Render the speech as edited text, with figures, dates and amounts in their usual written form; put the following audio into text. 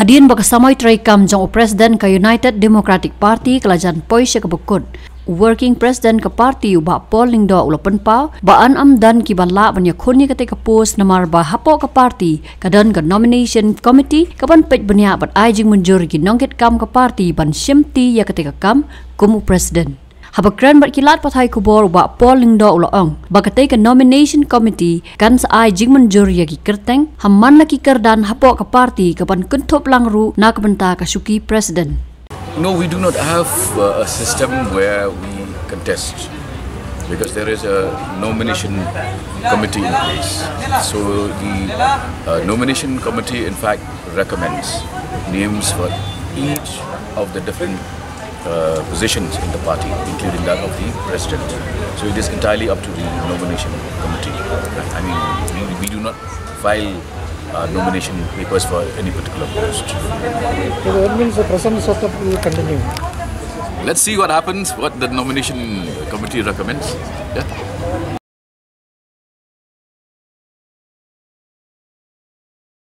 Hadian bakasamay traikam jang Presiden ka United Democratic Party kelajan poise ke bekun. Working President ke parti ubak polling do ulapan pau baan amdan ki banla banya khuni ketika pos namar ba hapo ke parti kadan ke nomination committee kapan pej banya bat ai jing menjur ki nongket kam ke parti ban syemti ya ketika kam kumu Presiden. Habakran berkilat pathai kubor ubak polling do ulaong bakatai ke nomination committee kan saai jing menjur ya ki kyrteng hamman laki kerdan hapo ke parti kapan kuntup langru na kebenta ka syuki Presiden. No, we do not have a system where we contest because there is a nomination committee in place. So the nomination committee in fact recommends names for each of the different positions in the party, including that of the president. So it is entirely up to the nomination committee. I mean, we do not file nomination papers for any particular post. So that means the present setup will continue. Let's see what happens, what the nomination committee recommends. Yeah.